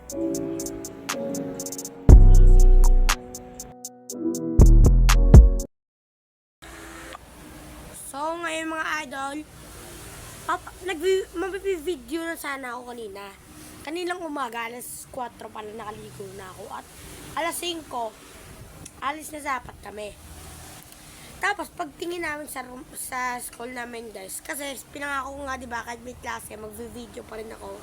So, ngayon mga idol, mag-video na sana ako kanina. Kaninang umaga, alas 4 pala nakaligo na ako. At alas 5, alis na dapat kami. Tapos, pagtingin namin sa school namin guys, kasi pinangako ko nga diba, kahit may klase, mag-video pa rin ako.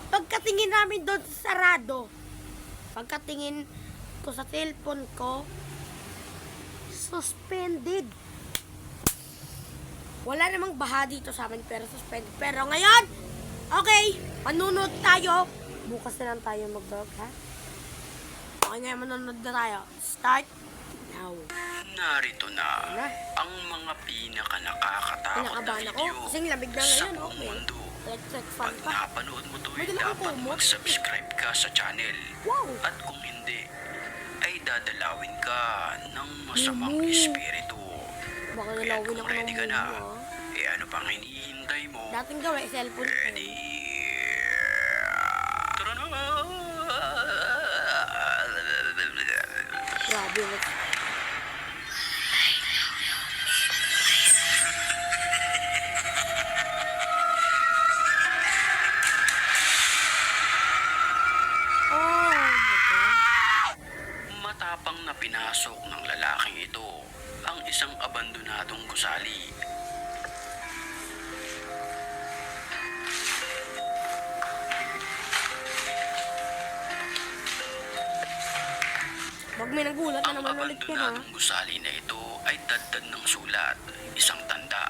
Pagkatingin namin doon sa sarado, pagkatingin ko sa cellphone ko, suspended. Wala namang baha dito sa amin, pero suspended. Pero ngayon, okay, manunod tayo. Bukas na lang tayo mag-vlog, ha? Okay, ngayon manunod na tayo. Start now. Narito na ang mga pinaka-nakakatakot na video kasing lamig na sa ngayon, buong okay. mundo. Electric fan Pag pa. napanood mo to, May dapat kumot. mag-subscribe ka sa channel. Wow! At kung hindi, ay dadalawin ka ng masamang Mumu. espiritu. Baka Kaya nalawin kung ako ng ready ka na, mumu, eh ano pang hinihintay mo? Dating gawin, cellphone ko. Ready? Tara na! Grabe. Oh my God. Matapang na pinasok ng lalaking ito ang isang abandonadong gusali. Wag may nagulat na Ang naman ulit yun, ha? abandonadong gusali na ito ay dadad ng sulat, isang tanda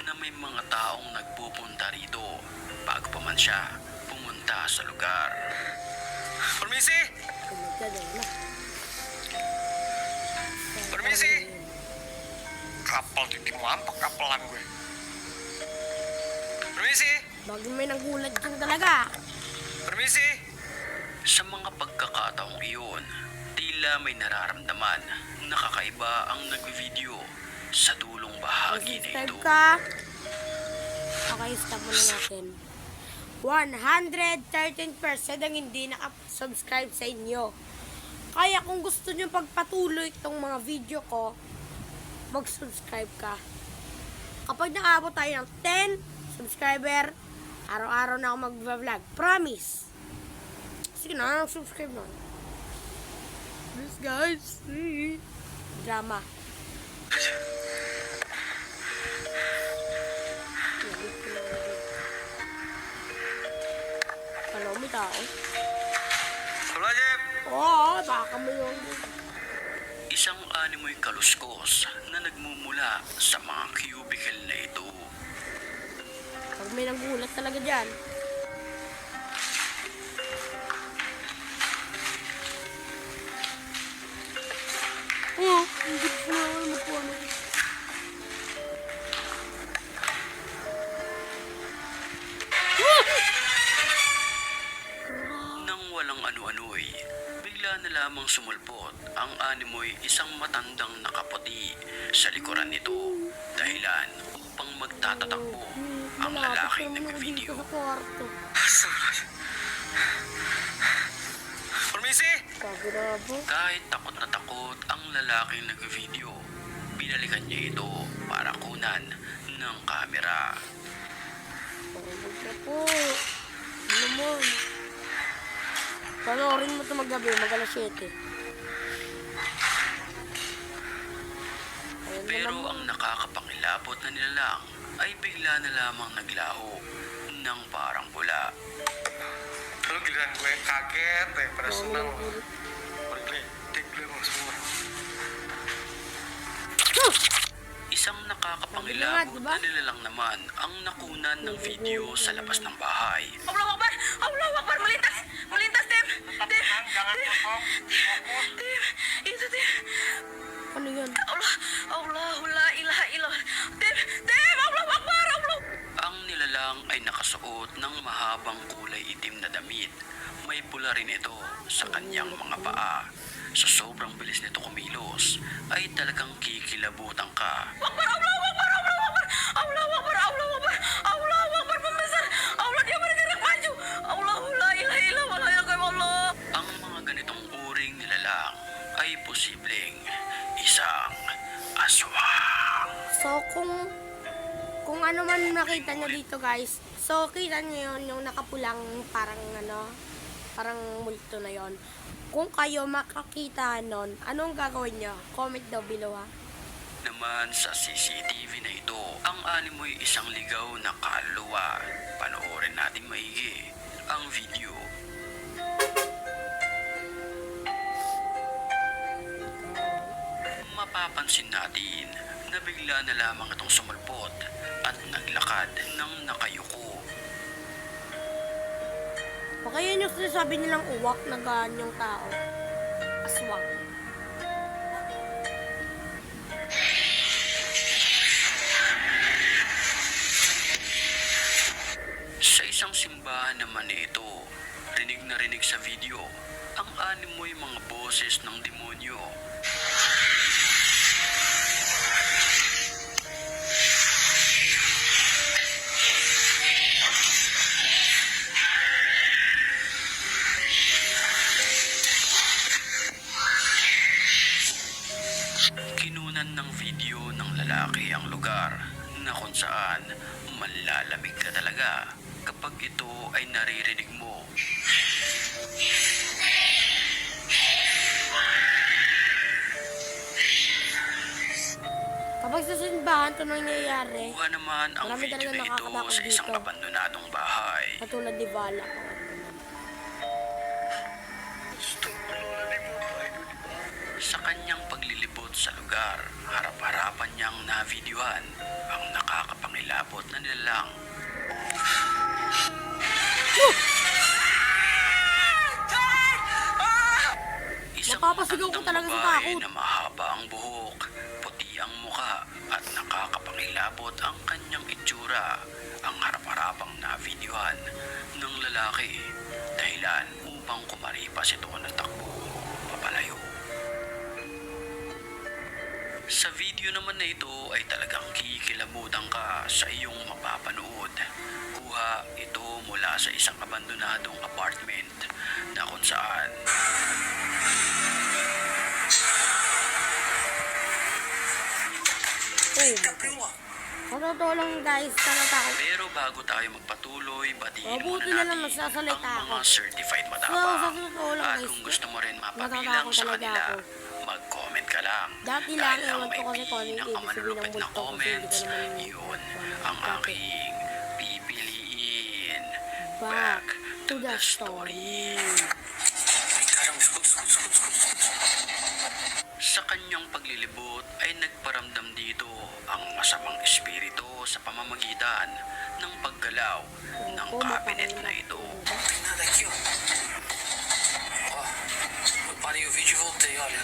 na may mga taong nagpupunta rito bago pa man siya pumunta sa lugar. Permisi! Permisi! Kapal titik mo, kapalan gue. Permisi! Bago may nagulat dyan talaga. Permisi! Sa mga pagkakataong iyon, tila may nararamdaman na kakaiba ang nag-video sa dulong bahagi na Subscribe ito. ka. Okay, stop muna natin. 113% ang hindi nakasubscribe sa inyo. Kaya kung gusto nyo pagpatuloy itong mga video ko, mag-subscribe ka. Kapag nakaabot tayo ng 10 subscriber, araw-araw na ako mag-vlog. Promise. Sige na, subscribe na. Please guys. Drama. Hello, may tao. Wala, Jeff! Oo, baka mo yun. Isang animoy kaluskos na nagmumula sa mga cubicle na ito. Pag may nagulat talaga dyan. Oh, hindi ko na alam po ano. Nang walang ano-ano'y, bigla na lamang sumulpot ang animoy isang matandang nakaputi sa likuran nito. Dahilan upang magtatatakbo ang lalaking nag-video. Sa kwarto. Permisi! Kagurabo. Kahit takot na takot ang lalaking nag-video, binalikan niya ito para kunan ng kamera. Parang na po. Ano mo? Panoorin mo ito maggabi, mag-alas 7. Ayun na Pero naman. ang nakakapangilabot na nilalang ay bigla na lamang naglaho ng parang pula. Lu giliran gue kaget ya, pada Dami senang. nagulat. Bergeletek lu semua. Isang Sabi nakakapangilabot na nga, diba? na nilalang naman ang nakunan ng video sa labas ng bahay. Allah Akbar! Allah Akbar! Melintas! Melintas, Tim! Tim! Jangan bohong. Tim! Itu, Tim! Ano yun? Allah! Allahu la ilaha illallah! Tim! Tim! Allah Akbar! Allah! Ang nilalang ay nakasuot ng mahabang kulay itim na damit. May pula rin ito sa kanyang mga paa. Sa sobrang bilis nito kumilos, ay talagang kikilabutan ka. Akbar! Allahu Akbar! Allahu Akbar! Allahu Akbar! Allahu Akbar! Allahu Akbar! Pembesar! Allah dia bergerak maju! Allahu la ilaha illallah! La ilaha illallah! paano man makita nyo dito guys. So, kita nyo yun, yung nakapulang parang parang multo na yon. Kung kayo makakita nun, anong gagawin nyo? Comment daw below ha. Naman sa CCTV na ito, ang animoy isang ligaw na kaluluwa. Panoorin natin maigi ang video. Mapapansin natin na bigla na lamang itong sumulpot at naglakad ng nakayuko. O kaya yung sinasabi nilang uwak na ganyang tao. Aswang. Sa isang simbahan naman ito, rinig na rinig sa video ang animoy mga boses ng demonyo. Kinunan ng video ng lalaki ang lugar na kung saan manlalamig ka talaga kapag ito ay naririnig mo. Kapag sa simbahan ito nangyayari, Kuha naman ang Marami video talaga na ito nakakatakot sa isang dito. abandonadong bahay. katulad ni Vala. Sa kanyang paglilibot sa lugar, harap-harapan niyang navideohan ang nakakapangilabot na nilalang. Isang Napapasigaw ko matandang talaga sa babae takot. na mahaba ang buhok, puti ang muka at nakakapangilabot ang kanyang itsura ang harap-harapang navideohan ng lalaki dahilan upang kumaripas ito na takbo papalayo. Sa video naman na ito ay talagang kikilabutan ka sa iyong mapapanood. Kuha ito mula sa isang abandonadong apartment na kung saan Sa totoo lang guys, natatakot. pero bago tayo magpatuloy, batiin Mabuti muna na lang natin nagsasalita ang mga ako. certified So, matapang. sa totoo lang At guys, kung gusto mo rin mapabilang natatakot sa talaga kanila, ako. mag-comment ka lang. Dati lang, Dahil ang ewan ko may kasi kung ano yung ibig sabihin ng pinakamalulupit na multo kasi hindi comments, ko naman yun ang aking pipiliin. Back to the story. Sa kanyang paglilibot ay nagparamdam dito ang masamang espiritu sa pamamagitan ng paggalaw ng cabinet na ito. Para o vídeo voltei, olha.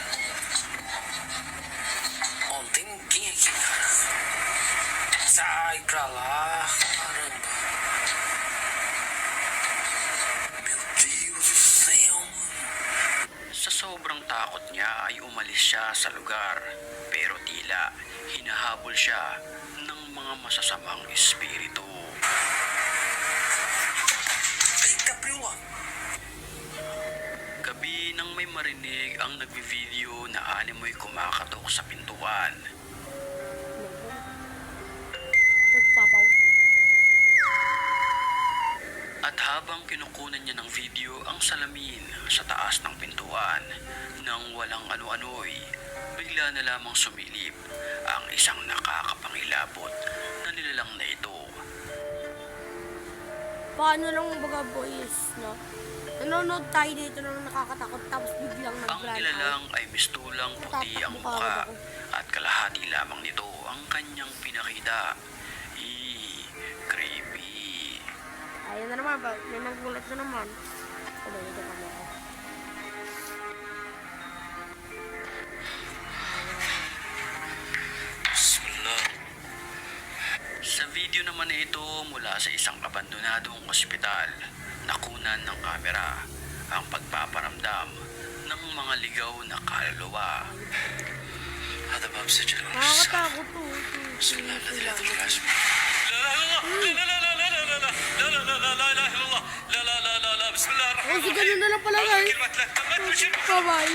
Ontem quem aqui, cara? Sai pra lá, caramba. Meu Deus do céu, mano. Sa sobrang takot niya ay umalis siya sa lugar, pero tila hinahabol siya ng mga masasamang espiritu. Eita, Prila. Gabi nang may marinig ang nagbi-video na animoy kumakatok sa pintuan. Nagpapaw. At habang kinukunan niya ng video ang salamin sa taas ng pintuan nang walang ano-ano'y, bigla na lamang sumilip ang isang nakakapangilabot na nilalang na ito. Paano lang baga boys, no? Nanonood tayo dito ng nakakatakot tapos biglang Ang nag-run out. nilalang ay mistulang puti ang Tatakbo ka muka ako. at kalahati lamang nito ang kanyang pinakita. Creepy. Ayun na naman, may nagulat na naman. Kumay ito kami ako. Bismillah. Sa video naman na ito mula sa isang abandonadong ospital, nakunan ng kamera ang pagpaparamdam ng mga ligaw na kaluluwa. هذا باب سجن Nakakatakot to. بسم الله الذي لا يضر مع اسمه Oh, si ganun na lang pala guys. Bye-bye.